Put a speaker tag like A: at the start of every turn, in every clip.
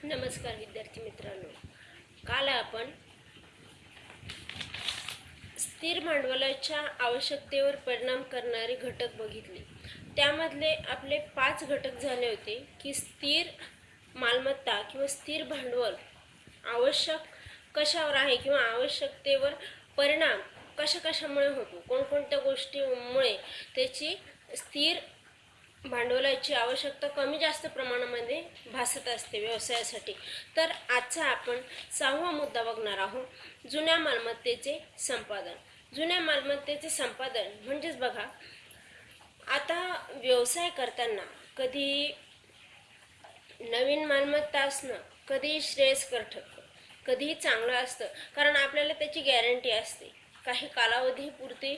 A: नमस्कार विद्यार्थी मित्रांनो, काल आपण स्थिर भांडवलाच्या आवश्यकतेवर परिणाम करणारे घटक बघितले। त्यामधले आपले 5 घटक झाले होते की स्थिर मालमत्ता किंवा स्थिर भांडवल आवश्यक कशावर आहे किंवा आवश्यकतेवर परिणाम कशामुळे होतो, कोणकोणत्या गोष्टींमुळे त्याची स्थिर भांडवलाची आवश्यकता कमी जास्त प्रमाणामध्ये भासत असते व्यवसायासाठी। तर आजचा आपण 6वा मुद्दा बघणार आहोत, जुन्या मालमत्तेचे संपादन। जुन्या मालमत्तेचे संपादन म्हणजेच बघा, आता व्यवसाय करताना कधी नवीन मालमत्ता असणं कधी श्रेयस्कर ठरतं, कधीही चांगलं असतं, कारण आपल्याला त्याची गॅरंटी असते। काही कालावधीपुरती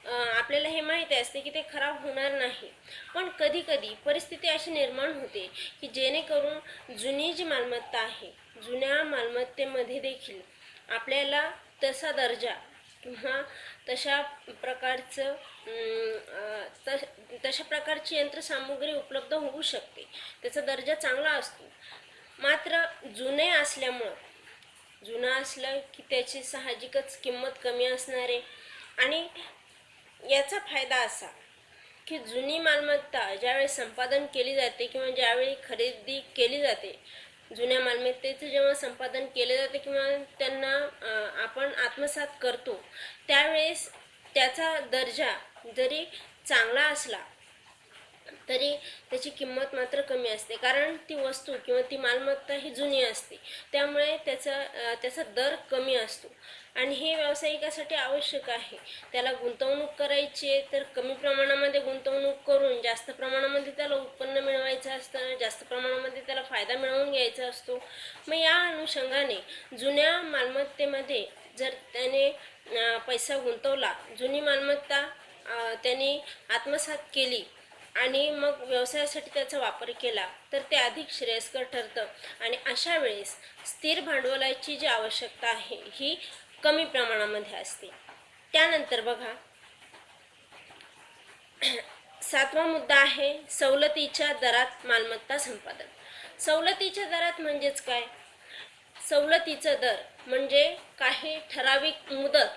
A: आपल्याला हे माहीत असते की ते खराब होणार नाही, पण कधी कधी परिस्थिती अशी निर्माण होते की जेणेकरून जुनी जी मालमत्ता आहे, जुन्या मालमत्तेमध्ये देखील आपल्याला तसा दर्जा किंवा तशा प्रकारची यंत्रसामुग्री उपलब्ध होऊ शकते, त्याचा दर्जा चांगला असतो। मात्र जुने असल्यामुळं, जुनं असलं की त्याची साहजिकच किंमत कमी असणार आहे। आणि याचा फायदा असा की जुनी मालमत्ता ज्यावेळी संपादन केली जाते किंवा ज्यावेळी खरेदी केली जाते, जुन्या मालमत्तेचे जेव्हा संपादन केले जाते किंवा त्यांना आपण आत्मसात करतो, त्यावेळेस त्याचा दर्जा जरी चांगला असला तरी त्याची किंमत मात्र कमी असते, कारण ती वस्तू किंवा ती मालमत्ता ही जुनी असते, त्यामुळे त्याचा दर कमी असतो। आणि हे व्यावसायिकासाठी आवश्यक आहे। त्याला गुंतवणूक करायची आहे तर कमी प्रमाणामध्ये गुंतवणूक करून जास्त प्रमाणामध्ये त्याला उत्पन्न मिळवायचं असतं, जास्त प्रमाणामध्ये त्याला फायदा मिळवून घ्यायचा असतो। मग या अनुषंगाने जुन्या मालमत्तेमध्ये जर त्याने पैसा गुंतवला, जुनी मालमत्ता त्याने आत्मसात केली आणि मग व्यवसायासाठी त्याचा वापर केला, तर ते अधिक श्रेयस्कर ठरतं। आणि अशा वेळेस स्थिर भांडवलाची जी आवश्यकता आहे ही कमी प्रमाणामध्ये असते। त्यानंतर बघा, 7वा मुद्दा आहे सवलतीच्या दरात मालमत्ता संपादन। सवलतीच्या दरात म्हणजेच काय? सवलतीचा दर म्हणजे काही ठराविक मुदत,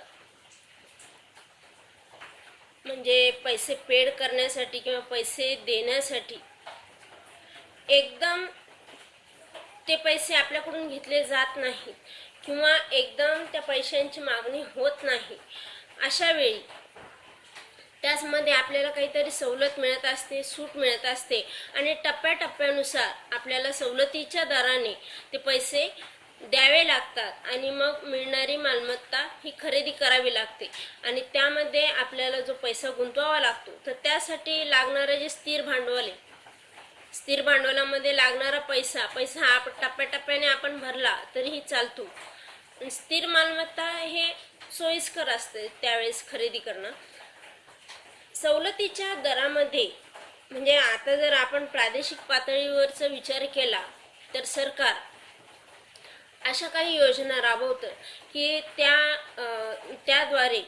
A: म्हणजे पैसे पेड करण्यासाठी किंवा पैसे देण्यासाठी एकदम ते पैसे आपल्याकडून घेतले जात नाहीत किंवा एकदम त्या पैशांची मागणी होत नाही। अशा वेळी त्यामध्ये आपल्याला काहीतरी सवलत मिळत असते, सूट मिळत असते, आणि टप्प्याटप्प्यानुसार आपल्याला सवलतीच्या दराने ते पैसे द्यावे लागतात आणि मग मिळणारी मालमत्ता ही खरेदी करावी लागते। आणि त्यामध्ये आपल्याला जो पैसा गुंतवावा लागतो, तर त्यासाठी लागणारे जे स्थिर भांडवल आहे, स्थिर भांडवलामध्ये लागणारा पैसा टप्प्याटप्प्याने आपण भरला तरीही चालतो। स्थिर मालमत्ता हे सोयीस्कर असते त्यावेळेस खरेदी करणं। सवलतीच्या दरामध्ये म्हणजे आता जर आपण प्रादेशिक पातळीवरचा विचार केला तर सरकार अशा काही योजना राबवतं की त्याद्वारे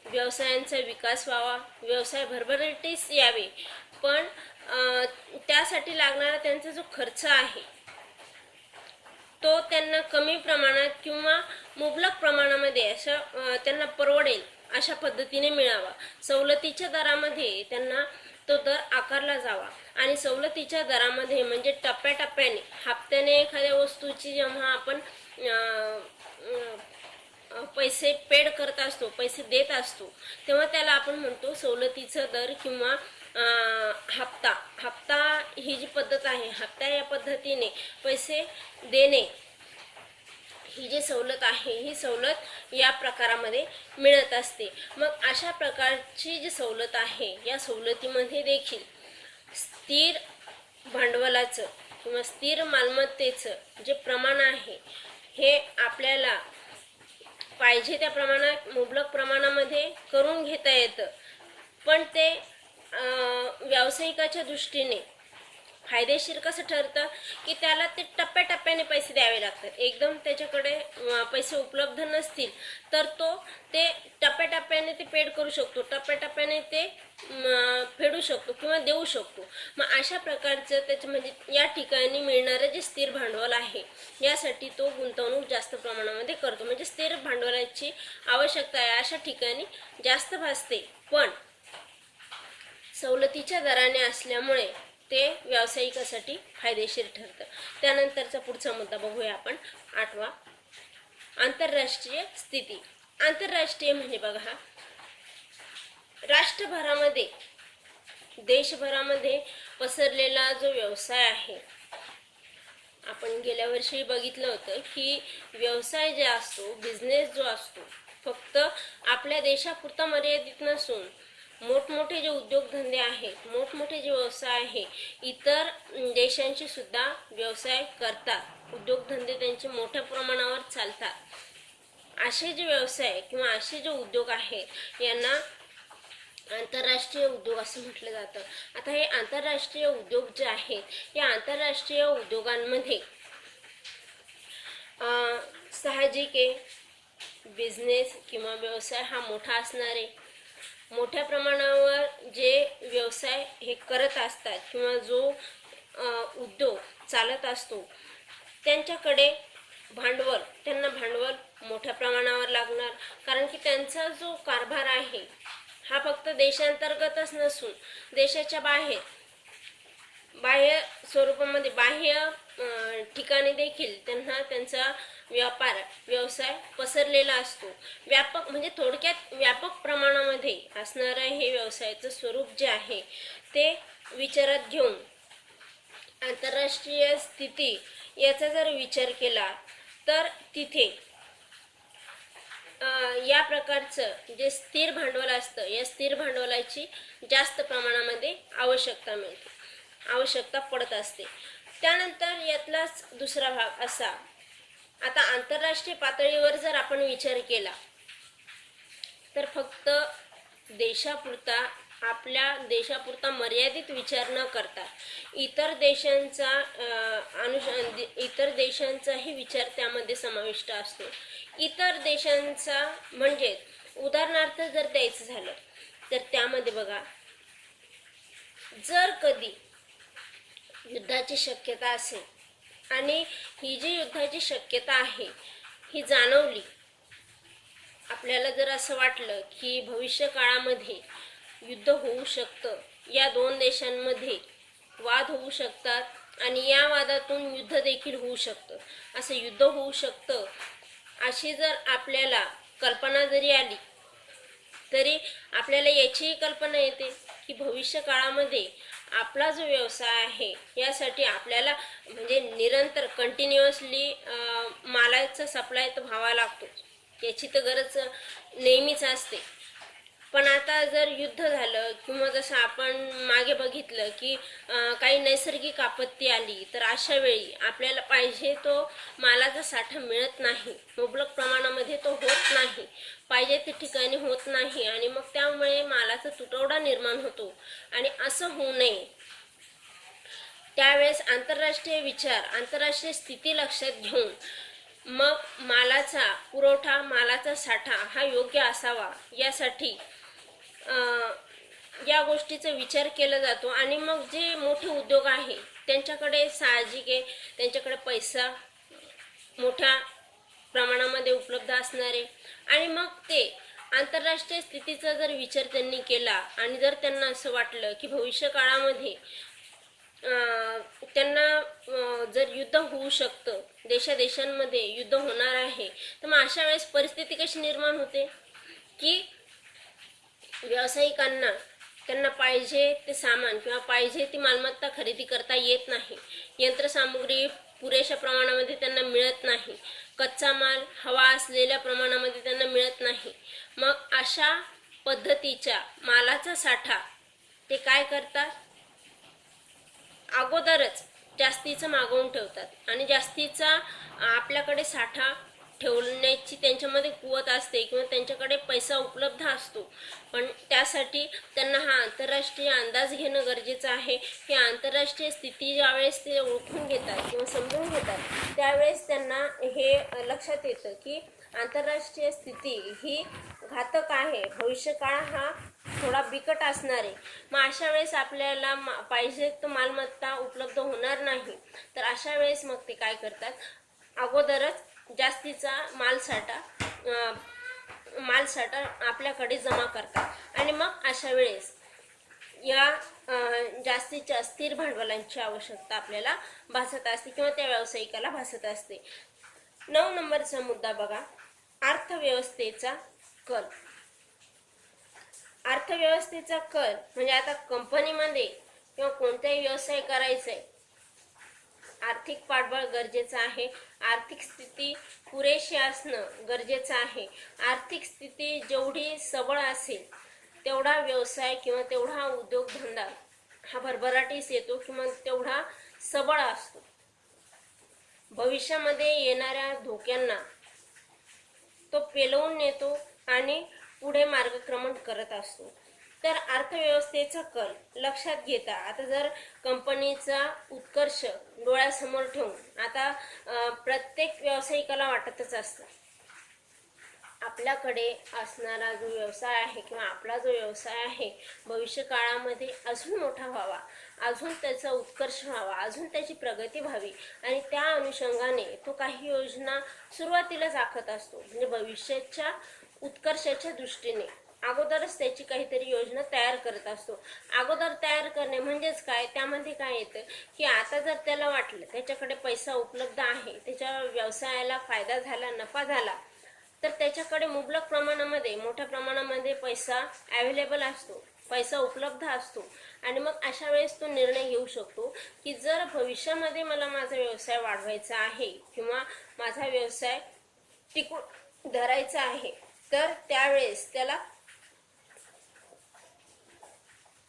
A: व्यवसायांचा विकास व्हावा, व्यवसाय भरभराटीस यावे, पण त्यासाठी लागणारा त्यांचा जो खर्च आहे तो त्यांना कमी प्रमाणात किंवा मुबलक प्रमाणामध्ये त्यांना परवडेल अशा पद्धतीने मिळावा। सवलतीच्या दरामध्ये त्यांना तो दर आकारला जावा आणि सवलतीच्या दरामध्ये म्हणजे टप्प्याटप्प्याने, हप्त्याने एखाद्या वस्तूची जेव्हा आपण पैसे पेड करत असतो, पैसे देत असतो, तेव्हा त्याला आपण म्हणतो सवलतीचा दर किंवा हप्ता ही जी पद्धत आहे, हप्ता या पद्धतीने पैसे देणे ही जी सवलत आहे, ही सवलत या प्रकारामध्ये मिळत असते। मग अशा प्रकारची जी सवलत आहे, या सवलतीमध्ये देखील स्थिर भांडवलाचं किंवा स्थिर मालमत्तेचं जे प्रमाण आहे हे आपल्याला पाहिजे त्या प्रमाणात, मुबलक प्रमाणामध्ये करून घेता येतं, पण ते व्यावसायिकाच्या दृष्टीने फायदेशीर कसं ठरतं की त्याला ते टप्प्याटप्प्याने पैसे द्यावे लागतात. एकदम त्याच्याकडे पैसे उपलब्ध नसतील तर तो ते टप्प्याटप्प्याने ते पेड करू शकतो, टप्प्याटप्प्याने ते फेडू शकतो किंवा देऊ शकतो. मग अशा प्रकारचं त्याचं म्हणजे या ठिकाणी मिळणारं जे स्थिर भांडवल आहे यासाठी तो गुंतवणूक जास्त प्रमाणामध्ये करतो. म्हणजे स्थिर भांडवलाची आवश्यकता आहे अशा ठिकाणी जास्त भासते, पण सवलतीच्या दराने असल्यामुळे ते व्यावसायिकासाठी फायदेशीर ठरतं. त्यानंतरचा पुढचा मुद्दा बघूया आपण, 8वा, आंतरराष्ट्रीय स्थिती. आंतरराष्ट्रीय म्हणजे बघा, राष्ट्रभरामध्ये देशभरामध्ये पसरलेला जो व्यवसाय आहे, आपण गेल्या वर्षी बघितलं होतं की व्यवसाय जे असतो, बिझनेस जो असतो, फक्त आपल्या देशापुरता मर्यादित नसून मोठमोठे जे उद्योगधंदे आहेत, मोठमोठे जे व्यवसाय आहे, इतर देशांशी सुद्धा व्यवसाय करतात, उद्योगधंदे त्यांचे मोठ्या प्रमाणावर चालतात. असे जे व्यवसाय किंवा असे जे उद्योग आहेत यांना आंतरराष्ट्रीय उद्योग असं म्हटलं जातं. आता हे आंतरराष्ट्रीय उद्योग जे आहेत या आंतरराष्ट्रीय उद्योगांमध्ये साहजिक आहे बिझनेस किंवा व्यवसाय हा मोठा असणारे, मोठ्या प्रमाणावर जे व्यवसाय हे करत असतात किंवा जो उद्योग चालत असतो त्यांच्याकडे त्यांना भांडवल मोठ्या प्रमाणावर लागणार, कारण की त्यांचा जो कारभार आहे हा फक्त देशांतर्गतच नसून देशाच्या बाह्य स्वरूपामध्ये, बाह्य ठिकाणी देखील त्यांना त्यांचा व्यवसाय पसरलेला असतो. व्यापक म्हणजे थोडक्यात व्यापक प्रमाणामध्ये असणारं हे व्यवसायाचं स्वरूप जे आहे ते विचारात घेऊन आंतरराष्ट्रीय स्थिती याचा जर विचार केला तर तिथे या प्रकारचं जे स्थिर भांडवल असतं या स्थिर भांडवलाची जास्त प्रमाणामध्ये आवश्यकता पडत असते. त्यानंतर यातलाच दुसरा भाग असा, आता आंतरराष्ट्रीय पातळीवर जर आपण विचार केला तर फक्त आपल्या देशापुरता मर्यादित विचार न करता इतर देशांचाही विचार त्यामध्ये समाविष्ट असतो. इतर देशांचा म्हणजे उदाहरणार्थ जर द्यायचं झालं तर त्यामध्ये बघा, जर कधी युद्धाची शक्यता असेल आणि ही जी युद्धाची शक्यता आहे ही जाणवली, आपल्याला जर असं वाटलं की भविष्य काळामध्ये युद्ध होऊ शकतं, या दोन देशांमध्ये वाद होऊ शकतात आणि या वादातून युद्ध देखील होऊ शकतं, असं युद्ध होऊ शकतं अशी जर आपल्याला कल्पना जरी आली तरी आपल्याला याचीही कल्पना येते की भविष्य काळामध्ये आपला जो व्यवसाय आहे यासाठी आपल्याला म्हणजे निरंतर कंटिन्युअसली मालाचा सप्लाय तर व्हावा लागतो, याची तर गरज नेहमीच असते. पण आता जर युद्ध झालं किंवा जसं आपण मागे बघितलं की काही नैसर्गिक आपत्ती आली तर अशा वेळी आपल्याला पाहिजे तो मालाचा साठा मिळत नाही, मुबलक प्रमाणामध्ये तो होत नाही, पाहिजे त्या ठिकाणी होत नाही आणि मग त्यामुळे मालाचा तुटवडा निर्माण होतो. आणि असं होऊ नये त्यावेळेस आंतरराष्ट्रीय स्थिती लक्षात घेऊन मग मालाचा पुरवठा, मालाचा साठा हा योग्य असावा यासाठी या गोष्टीचा विचार केला जातो. आणि मग जे मोठे उद्योग आहे त्यांच्याकडे साहजिक आहे, त्यांच्याकडे पैसा मोठ्या प्रमाणामध्ये उपलब्ध असणारे आणि मग ते आंतरराष्ट्रीय स्थितीचा जर विचार त्यांनी केला आणि जर त्यांना असं वाटलं की भविष्य काळामध्ये त्यांना जर युद्ध होऊ शकतं, देशांमध्ये युद्ध होणार आहे, तर मग अशा वेळेस परिस्थिती कशी निर्माण होते की व्यावसायिकांना त्यांना पाहिजे ते सामान किंवा पाहिजे ती मालमत्ता खरेदी करता येत नाही, यंत्रसामुग्री पुरेशा प्रमाणामध्ये त्यांना मिळत नाही, कच्चा माल हवा असलेल्या प्रमाणामध्ये त्यांना मिळत नाही. मग अशा पद्धतीच्या मालाचा साठा ते काय करतात, अगोदरच जास्तीचं मागवून ठेवतात आणि जास्तीचा आपल्याकडे साठा ठेवण्याची त्यांच्यामध्ये कुवत असते किंवा त्यांच्याकडे पैसा उपलब्ध असतो, पण त्यासाठी त्यांना हा आंतरराष्ट्रीय अंदाज घेणं गरजेचं आहे. ही आंतरराष्ट्रीय स्थिती ज्यावेळेस ते ओळखून घेतात किंवा समजून घेतात त्यावेळेस त्यांना हे लक्षात येतं की आंतरराष्ट्रीय स्थिती ही घातक आहे, भविष्यकाळ हा थोडा बिकट असणार आहे. मग अशा वेळेस आपल्याला पाहिजे तो मालमत्ता उपलब्ध होणार नाही. तर अशा वेळेस मग ते काय करतात, अगोदरच जास्तीचा मालसाठा आपल्याकडे जमा करतात आणि मग अशा वेळेस या जास्तीच्या स्थिर भांडवलांची आवश्यकता आपल्याला भासत असते किंवा त्या व्यावसायिकाला भासत असते. 9 नंबरचा मुद्दा बघा, अर्थव्यवस्थेचा कल. अर्थव्यवस्थेचा कल म्हणजे आता कंपनीमध्ये किंवा कोणताही व्यवसाय करायचा आहे, आर्थिक पाठबळ गरजेचं आहे, आर्थिक स्थिती पुरेशी असणं गरजेचं आहे. आर्थिक स्थिती जेवढी सबळ असेल तेवढा व्यवसाय किंवा तेवढा उद्योगधंदा हा भरभराटीस येतो किंवा तेवढा सबळ असतो. भविष्यामध्ये येणाऱ्या धोक्यांना तो पेलवून नेतो आणि पुढे मार्गक्रमण करत असतो. तर अर्थव्यवस्थेचा कल लक्षात घेता आता जर कंपनीचा उत्कर्ष डोळ्यासमोर ठेवून आता प्रत्येक व्यावसायिकाला वाटतच असतं आपल्याकडे असणारा जो व्यवसाय आहे किंवा आपला जो व्यवसाय आहे भविष्य काळामध्ये अजून मोठा व्हावा, अजून त्याचा उत्कर्ष व्हावा, अजून त्याची प्रगती व्हावी आणि त्या अनुषंगाने तो काही योजना सुरुवातीलाच आखत असतो. म्हणजे भविष्याच्या उत्कर्षाच्या दृष्टीने अगोदरच त्याची काहीतरी योजना तयार करत असतो. अगोदर तयार करणे म्हणजेच काय, त्यामध्ये काय येतं की आता जर त्याला वाटलं त्याच्याकडे पैसा उपलब्ध आहे, त्याच्या व्यवसायाला फायदा झाला, नफा झाला, तर त्याच्याकडे मुबलक प्रमाणामध्ये मोठ्या प्रमाणामध्ये पैसा अवेलेबल असतो, पैसा उपलब्ध असतो आणि मग अशा वेळेस तो निर्णय घेऊ शकतो की जर भविष्यामध्ये मला माझा व्यवसाय वाढवायचा आहे किंवा माझा व्यवसाय टिकून धरायचा आहे तर त्यावेळेस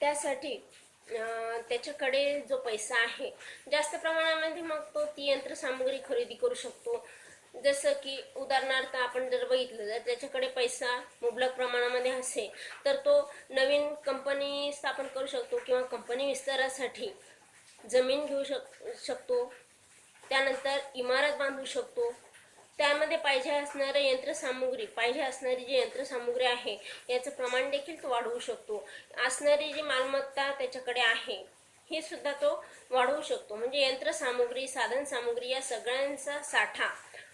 A: त्यासाठी त्याच्याकडे जो पैसा आहे जास्त प्रमाणामध्ये मग तो ती यंत्रसामुग्री खरेदी करू शकतो. जसं की उदाहरणार्थ आपण जर बघितलं तर त्याच्याकडे पैसा मुबलक प्रमाणामध्ये असेल तर तो नवीन कंपनी स्थापन करू शकतो किंवा कंपनी विस्तारासाठी जमीन घेऊ शकतो, त्यानंतर इमारत बांधू शकतो, त्यामध्ये पाहिजे असणारी जी यंत्रसामुग्री आहे याचं प्रमाण देखील तो वाढवू शकतो. असणारी जी मालमत्ता त्याच्याकडे आहे हे सुद्धा तो वाढवू शकतो. म्हणजे यंत्रसामुग्री, साधनसामुग्री या सगळ्यांचा साठा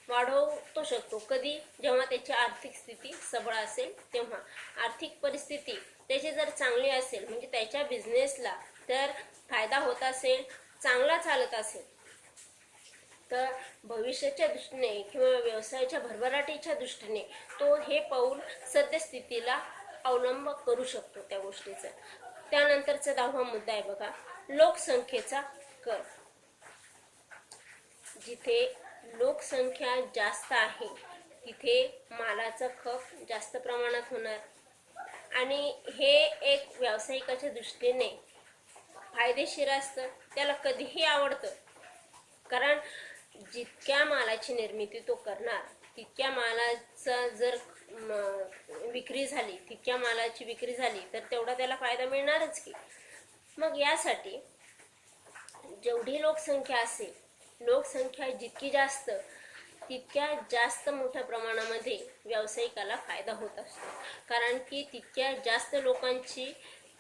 A: वाढवू शकतो. कधी, जेव्हा त्याची आर्थिक स्थिती सबळ असेल तेव्हा. आर्थिक परिस्थिती त्याची जर चांगली असेल म्हणजे त्याच्या बिझनेसला जर फायदा होत असेल, चांगला चालत असेल तर भविष्याच्या दृष्टीने किंवा व्यवसायाच्या भरभराटीच्या दृष्टीने तो हे पाऊल सद्यस्थितीला अवलंब करू शकतो त्या गोष्टीचा. त्यानंतरचा 10वा मुद्दा आहे बघा, लोकसंख्येचा कल. जिथे लोकसंख्या जास्त आहे तिथे मालाचा खप जास्त प्रमाणात होणार आणि हे एक व्यावसायिकाच्या दृष्टीने फायदेशीर असतं, त्याला कधीही आवडतं. कारण जितक्या मालाची निर्मिती तो करणार तितक्या मालाचा जर तितक्या मालाची विक्री झाली तर तेवढा त्याला फायदा मिळणारच की. मग यासाठी जेवढी लोकसंख्या असेल, लोकसंख्या जितकी जास्त तितक्या जास्त मोठ्या प्रमाणामध्ये व्यावसायिकाला फायदा होत असतो. कारण की तितक्या जास्त लोकांची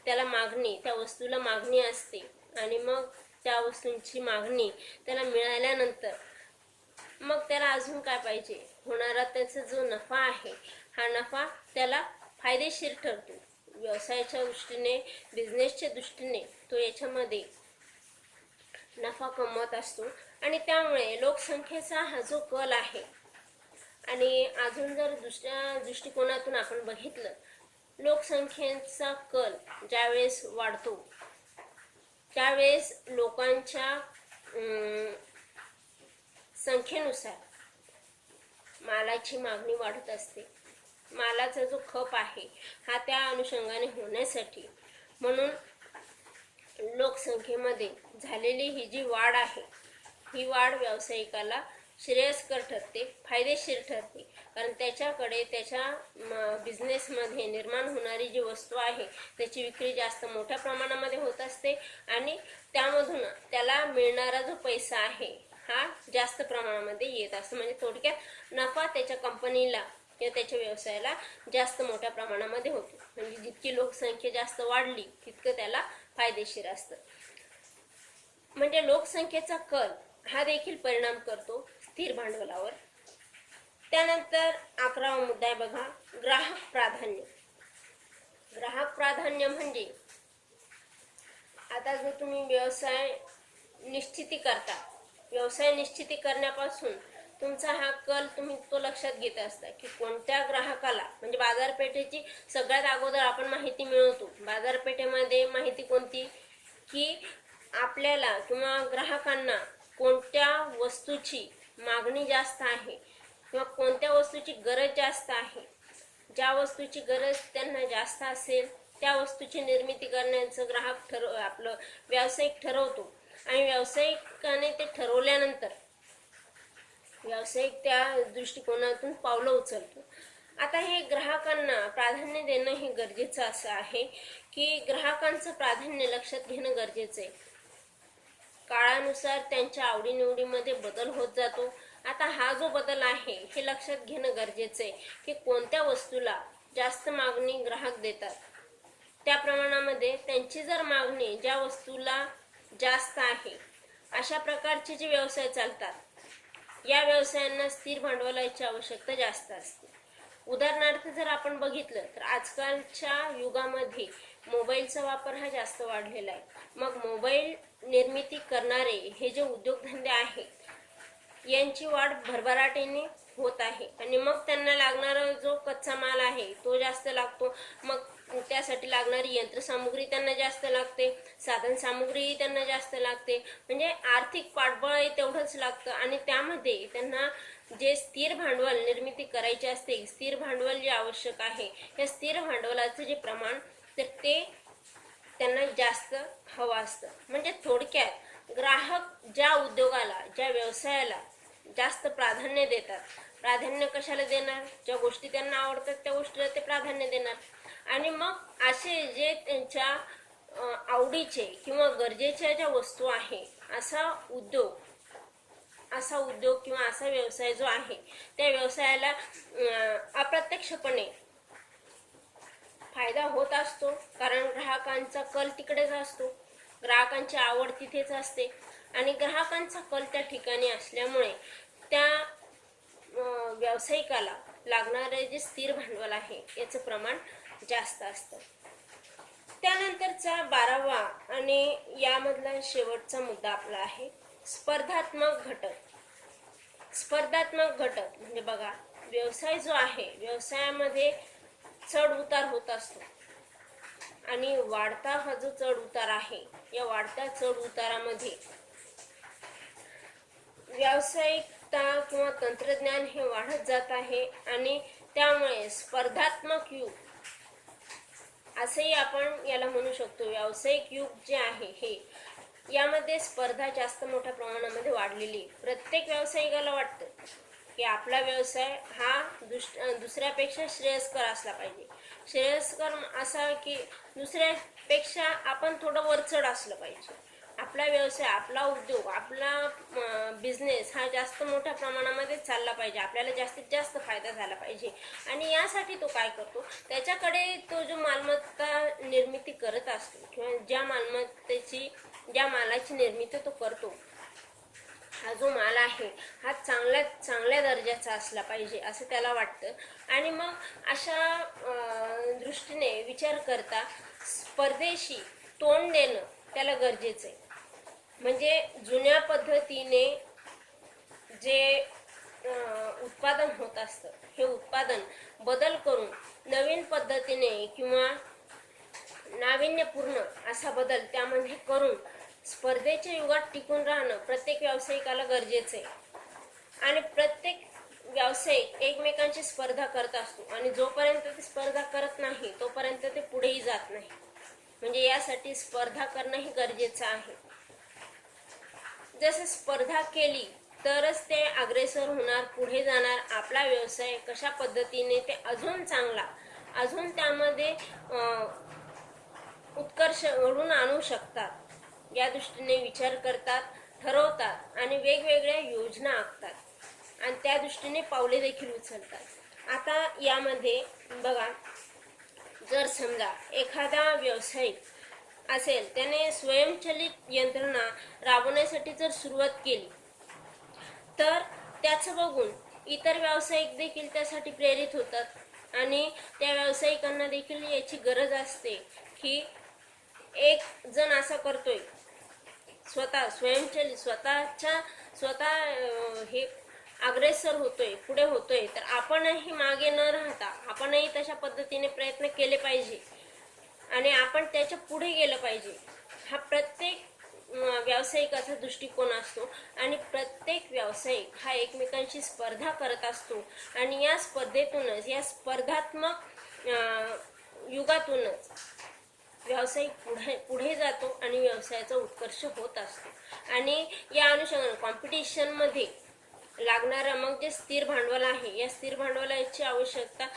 A: त्याला मागणी, त्या वस्तूला मागणी असते आणि मग त्या वस्तूंची मागणी त्याला मिळाल्यानंतर मग त्याला अजून काय पाहिजे, होणारा त्याचा जो नफा आहे हा नफा त्याला फायदेशीर ठरतो. व्यवसायाच्या दृष्टीने, बिझनेसच्या दृष्टीने तो याच्यामध्ये नफा कमवत असतो आणि त्यामुळे लोकसंख्येचा हा जो कल आहे आणि अजून जर दुसऱ्या दृष्टिकोनातून आपण बघितलं, लोकसंख्येचा कल ज्यावेळेस वाढतो त्यावेळेस लोकांच्या संख्येनुसार मालाची मागणी वाढत असते. मालाचा जो खप आहे हा त्या अनुषंगाने होण्यासाठी म्हणून लोकसंख्येमध्ये झालेली ही जी वाढ आहे ही वाढ व्यावसायिकाला श्रेयस्कर ठरते, फायदेशीर ठरते. कारण त्याच्याकडे त्याच्या बिझनेसमध्ये निर्माण होणारी जी वस्तू आहे त्याची विक्री जास्त मोठ्या प्रमाणामध्ये होत असते आणि त्यामधून त्याला मिळणारा जो पैसा आहे हा जास्त प्रमाणामध्ये येत असतो. म्हणजे थोडक्यात नफा त्याच्या कंपनीला किंवा त्याच्या व्यवसायाला जास्त मोठ्या प्रमाणामध्ये होतो. म्हणजे जितकी लोकसंख्या जास्त वाढली तितकं त्याला फायदेशीर असतं. म्हणजे लोकसंख्येचा कल हा देखील परिणाम करतो स्थिर भांडवलावर. त्यानंतर 11वा मुद्दा आहे बघा, ग्राहक प्राधान्य. ग्राहक प्राधान्य म्हणजे आता जर तुम्ही व्यवसाय निश्चिती करता, व्यवसाय निश्चिती करण्यापासून तुमचा हा कल तुम्ही तो लक्षात घेत असता की कोणत्या ग्राहकाला, म्हणजे बाजारपेठेची सगळ्यात अगोदर आपण माहिती मिळवतो. बाजारपेठेमध्ये माहिती कोणती, की आपल्याला किंवा ग्राहकांना कोणत्या वस्तूची मागणी जास्त आहे किंवा कोणत्या वस्तूची गरज जास्त आहे. ज्या वस्तूची गरज त्यांना जास्त असेल त्या वस्तूची निर्मिती करण्याचं ग्राहक आपलं व्यावसायिक ठरवतो आणि व्यावसायिकाने ते ठरवल्यानंतर व्यावसायिक त्या दृष्टिकोनातून पावलं उचलतो. आता हे ग्राहकांना प्राधान्य देणं हे गरजेचं असं आहे की ग्राहकांचं प्राधान्य लक्षात घेणं गरजेचं आहे. काळानुसार त्यांच्या आवडीनिवडीमध्ये बदल होत जातो. आता हा जो बदल आहे हे लक्षात घेणं गरजेचं आहे की कोणत्या वस्तूला जास्त मागणी ग्राहक देतात, त्या प्रमाणामध्ये त्यांची जर मागणी ज्या वस्तूला जास्त आहे अशा प्रकारचे जे व्यवसाय चालतात या व्यवसायांना स्थिर भांडवलाची आवश्यकता जास्त असते. उदाहरणार्थ जर आपण बघितलं तर आजकालच्या युगामध्ये मोबाईलचा वापर हा जास्त वाढलेला आहे. मग मोबाईल निर्मिती करणारे हे जे उद्योगधंदे आहेत यांची वाढ भरभराटीने होत आहे आणि मग त्यांना लागणारा जो कच्चा माल आहे तो जास्त लागतो. मग त्यासाठी लागणारी यंत्रसामुग्री त्यांना जास्त लागते, साधन सामुग्रीही त्यांना जास्त लागते. म्हणजे आर्थिक पाठबळ तेवढंच लागतं आणि त्यामध्ये त्यांना जे स्थिर भांडवल निर्मिती करायची असते, स्थिर भांडवल जे आवश्यक आहे या स्थिर भांडवलाचं जे प्रमाण तर ते त्यांना जास्त हवं असतं. म्हणजे थोडक्यात ग्राहक ज्या उद्योगाला, ज्या व्यवसायाला जास्त प्राधान्य देतात. प्राधान्य कशाला देणार, ज्या गोष्टी त्यांना आवडतात त्या गोष्टीला ते प्राधान्य देणार आणि मग असे जे त्यांच्या आवडीचे किंवा गरजेच्या ज्या वस्तू आहे असा उद्योग किंवा असा व्यवसाय जो आहे त्या व्यवसायाला अप्रत्यक्षपणे फायदा होत असतो. कारण ग्राहकांचा कल तिकडेच असतो, ग्राहकांची आवड तिथेच असते आणि ग्राहकांचा कल त्या ठिकाणी असल्यामुळे त्या व्यावसायिकाला लागणारे जे स्थिर भांडवल आहे याचं प्रमाण जास्त असतं. त्यानंतरचा 12वा आणि यामधला शेवटचा मुद्दा आपला आहे स्पर्धात्मक घटक. स्पर्धात्मक घटक म्हणजे बघा, व्यवसाय जो आहे व्यवसायामध्ये चढ उतार होत असतो आणि वाढता हा जो चढ उतार आहे या वाढत्या चढ उतारामध्ये व्यावसायिकता किंवा तंत्रज्ञान हे वाढत जात आहे आणि त्यामुळे स्पर्धात्मक युग असेही आपण याला म्हणू शकतो. व्यावसायिक युग जे आहे हे यामध्ये स्पर्धा जास्त मोठ्या प्रमाणामध्ये वाढलेली. प्रत्येक व्यावसायिकाला वाटतं की आपला व्यवसाय हा दुसऱ्यापेक्षा श्रेयस्कर असला पाहिजे. श्रेयस्कर असा की दुसऱ्यापेक्षा आपण थोडं वरचढ असलं पाहिजे. आपला व्यवसाय, आपला उद्योग, आपला बिझनेस हा जास्त मोठ्या प्रमाणामध्ये चालला पाहिजे, आपल्याला जास्तीत जास्त फायदा झाला पाहिजे आणि यासाठी तो काय करतो, त्याच्याकडे तो जो मालमत्ता निर्मिती करत असतो किंवा ज्या मालाची निर्मिती तो करतो हा जो माल आहे हा चांगल्या दर्जाचा असला पाहिजे असं त्याला वाटतं आणि मग अशा दृष्टीने विचार करता स्पर्धेशी तोंड देणं त्याला गरजेचं आहे. म्हणजे जुन्या पद्धतीने जे उत्पादन होत असतं हे उत्पादन बदल करून नवीन पद्धतीने किंवा नाविन्यपूर्ण असा बदल त्यामध्ये करून स्पर्धेच्या युगात टिकून राहणं प्रत्येक व्यावसायिकाला गरजेचं आहे आणि प्रत्येक व्यावसायिक एकमेकांची स्पर्धा करत असतो आणि जोपर्यंत ते स्पर्धा करत नाही तोपर्यंत ते पुढेही जात नाही. म्हणजे यासाठी स्पर्धा करणं ही गरजेचं आहे. जसं स्पर्धा केली तरच ते अग्रेसर होणार, पुढे जाणार. आपला व्यवसाय कशा पद्धतीने ते अजून चांगला, अजून त्यामध्ये उत्कर्ष घडून आणू शकतात या दृष्टीने विचार करतात, ठरवतात आणि वेगवेगळ्या योजना आखतात आणि त्या दृष्टीने पावले देखील उचलतात. आता यामध्ये बघा, जर समजा एखादा व्यावसायिक असेल, त्याने स्वयंचलित यंत्रणा राबवण्यासाठी जर सुरुवात केली, तर त्याचं बघून इतर व्यावसायिक देखील त्यासाठी प्रेरित होतात आणि त्या व्यावसायिकांना देखील याची गरज असते की एक जण असं करतोय, स्वतः स्वयंचलित स्वतः हे अग्रेसर होतोय, पुढे होतोय, तर आपणही मागे न राहता आपणही तशा पद्धतीने प्रयत्न केले पाहिजे आणि आपण त्याच्या पुढे गेलं पाहिजे. हा प्रत्येक व्यावसायिकाचा दृष्टिकोन असतो आणि प्रत्येक व्यावसायिक हा एकमेकांशी स्पर्धा करत असतो आणि या स्पर्धेतूनच, या स्पर्धात्मक युगातूनच व्यावसायिक पुढे जातो आणि व्यवसायाचा उत्कर्ष होत असतो. आणि या अनुषंगाने कॉम्पिटिशनमध्ये लागणारं मग जे स्थिर भांडवल आहे, या स्थिर भांडवलाची आवश्यकता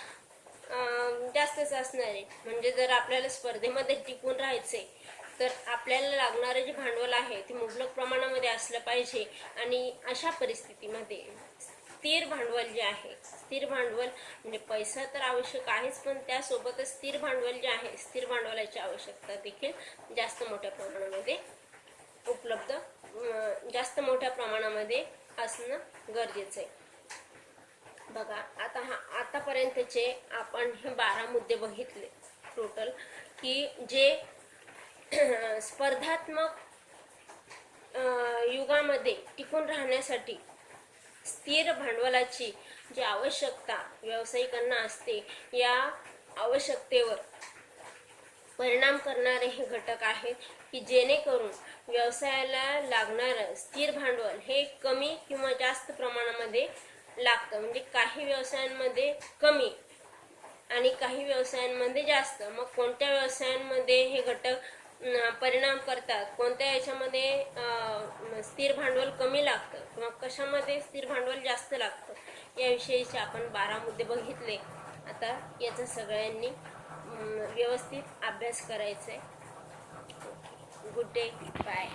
A: जास्तच असणार आहे. म्हणजे जर आपल्याला स्पर्धेमध्ये टिकून राहायचे तर आपल्याला लागणारे जे भांडवल आहे ते मुबलक प्रमाणामध्ये असलं पाहिजे. आणि अशा परिस्थितीमध्ये स्थिर भांडवल जे आहे, स्थिर भांडवल म्हणजे पैसा तर आवश्यक आहेच, पण त्यासोबतच स्थिर भांडवल जे आहे, स्थिर भांडवलाची आवश्यकता देखील जास्त मोठ्या प्रमाणामध्ये उपलब्ध, जास्त मोठ्या प्रमाणामध्ये असणं गरजेचं आहे. बघा, आतापर्यंतचे आपण हे 12 मुद्दे बघितले टोटल, की जे स्पर्धात्मक युगामध्ये टिकून राहण्यासाठी स्थिर भांडवलाची जी आवश्यकता व्यावसायिकांना असते, या आवश्यकतेवर परिणाम करणारे हे घटक आहेत की जेणेकरून व्यवसायाला लागणारं स्थिर भांडवल हे कमी किंवा जास्त प्रमाणामध्ये लागतं. म्हणजे काही व्यवसायांमध्ये कमी आणि काही व्यवसायांमध्ये जास्त. मग कोणत्या व्यवसायांमध्ये हे घटक परिणाम करतात, कोणत्या याच्यामध्ये स्थिर भांडवल कमी लागतं किंवा कशामध्ये स्थिर भांडवल जास्त लागतं, याविषयीचे आपण 12 मुद्दे बघितले. आता याचा सगळ्यांनी व्यवस्थित अभ्यास करायचा आहे. Good day, bye.